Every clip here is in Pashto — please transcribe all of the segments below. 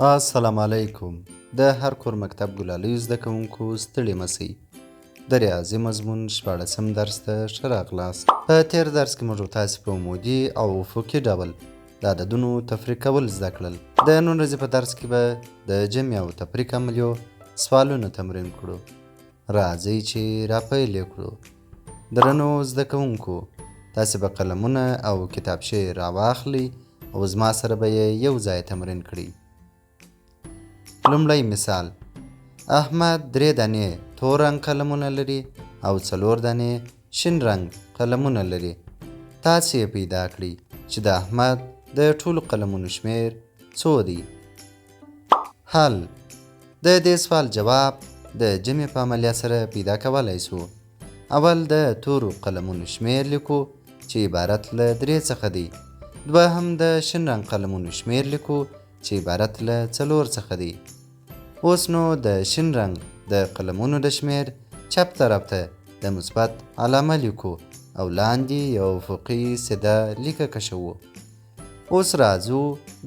السلام علیکم. د هر کور مکتب ګلالیو زده کوونکو ستړي مسئ. د ریاضي مضمون 14 درس ته ښه راغلاست. په تیر درس کې موږ تاسې په عمودي او افقي ډول د عددونو تفریق کول زده کړل. د نن ورځې په درس کې به د جمع او تفریق عملیو سوالونه تمرین کړو. راځئ چې راپیل یې کړو. درنو زده کوونکو، تاسې به قلمونه او کتابچې راواخلئ او زما سره به یې یو ځای تمرین کړئ. لومړی مثال: احمد 3 دانې تور رنګ قلمونه لري او 4 دانې شین رنګ قلمونه لري. تاسې یې پیدا کړئ چې د احمد د ټولو قلمونو شمیر څو دی. حل: د دې سوال جواب د جمع په عملیه سره پیدا کولی سو. اول د تورو قلمونو شمیر لیکو چې عبارت له 3 څخه دی. دوهم د شین رنګ قلمونو شمیر لیکو چې عبارت له 4 څخه دی. اوس نو د شین رنګ د قلمونو د شمیر چپ طرف ته د مثبت علامه لیکو او لاندې یو افقي سیده لیکه کشوو. اوس راځو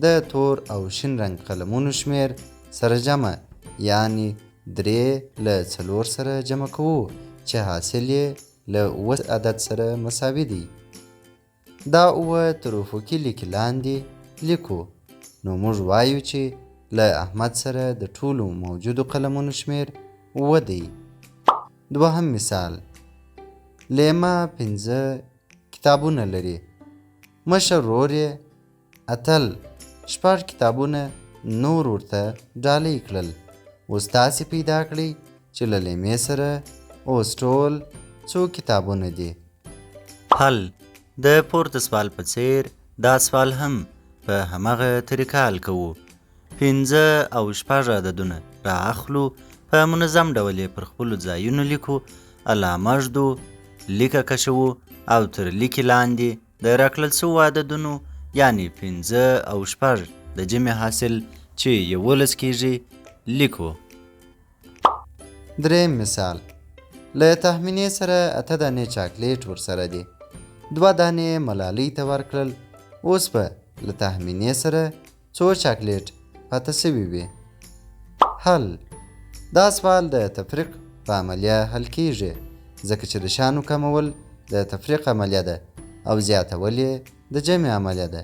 د تور او شین رنګ قلمونو شمیر سره جمع، یعنی 3 له 4 سره جمع کوو چې حاصل یې له 9 عدد سره مساوي دی. دا 9 تر افقي لیکې لاندې لیکو. نو موږ وایو چې له احمد سره د ټولو موجودو قلمونو شمیر 9 دی. دوهم مثال: لیما 5 کتابونه لري. مشر ورور یې اتل 6 کتابونه نور ورته ډالۍ کړل. اوس تاسې پیدا کړئ چې له لیمې سره اوس ټول څو کتابونه دي. حل: د پورته سوال په څیر دا سوال هم په همغه طریقه حل کوو. 15 او 6 عددونه را اخلو، په منظم ډول یې پر خپلو ځایونو لیکو، علامه ږدو، لیکه کشوو او تر لیکې لاندې د راکړل سوو عددونو یعنی 15 او 6 د جمع حاصل چې 11 کیږي لیکو. دریم مثال: له تهمینې سره 8 دانې چاکلیټ ورسره دي. 2 دانې ملالۍ ته ورکړل. اوس به له تهمینې سره څو چاکلیټ پاته سوي وي. حل: دا سوال د تفریق په عملیه حل کیږي، ځکه چې د شیانو کمول د تفریق عملیه ده او زیاتول یې د جمع عملیه ده.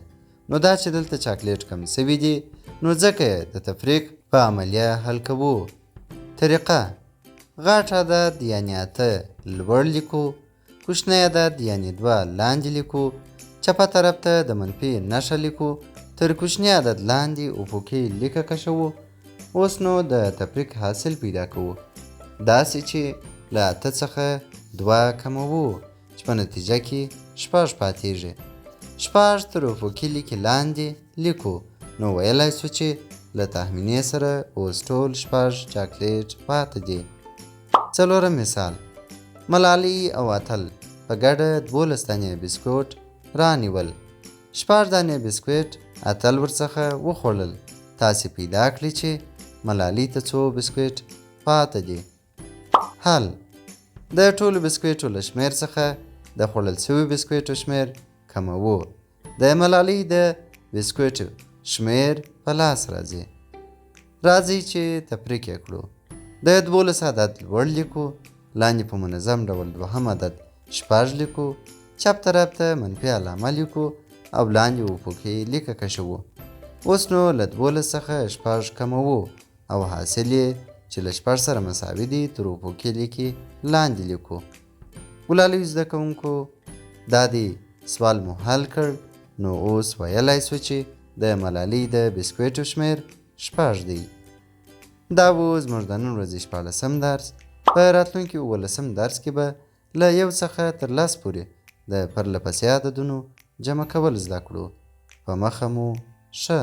نو دا چې دلته چاکلیټ کم سوي دي، نو ځکه یې د تفریق په عملیه حل کوو. طریقه: غټ عدد یعنی 8 لوړ لیکو، کوچنی عدد یعنی 2 لاندې لیکو، چپه طرف ته د منفي نښه لیکو، تر کوچني عدد لاندې افقي لیکه کشوو. اوس نو د تفریق حاصل پیدا کوو، داسې چې له 8 څخه 2 کموو چې په نتیجه کې 6 پاتیږي. 6 تر افقي لیکې لاندې لیکو. نو ویلی سو چې له تهمینې سره اوس ټول 6 چاکلیټ پاته دي. څلورم مثال: ملالۍ او اتل په ګډه 12 دانې بسکوټ رانیول. 6 دانې بسکوټ اتل ورڅخه وخوړل. تاسې پیدا کړئ چې ملالۍ ته څو بسکوټ پاته دي. حل: د ټولو بسکوټو له شمیر څخه د خوړل سوي بسکوټو شمیر کموو. د ملالۍ د بسکوټو شمیر په لاس راځي. راځئ چې تفریق یې کړو. د 12 عدد لوړ لیکو، لاندې په منظم ډول دوهم عدد 6 لیکو، چپ طرف ته منفي علامه لیکو او لاندې افقي لیکه کشوو. اوس نو له 12 څخه 6 کموو او حاصل یې چې له 6 سره مساوي دي تر افقي لیکې لاندې لیکو. ګلالیو زده کوونکو، دا دی سوال مو حل کړ. نو اوس ویلی سو چې د ملالۍ د بسکوټو شمیر 6 دی. دا و زموږ د نن ورځې 14 درس. په راتلونکي 11 درس کې به له 1 څخه تر 10 پورې د پرله پسې عددونو جمع کول زده کړو. په مخه مو ښه.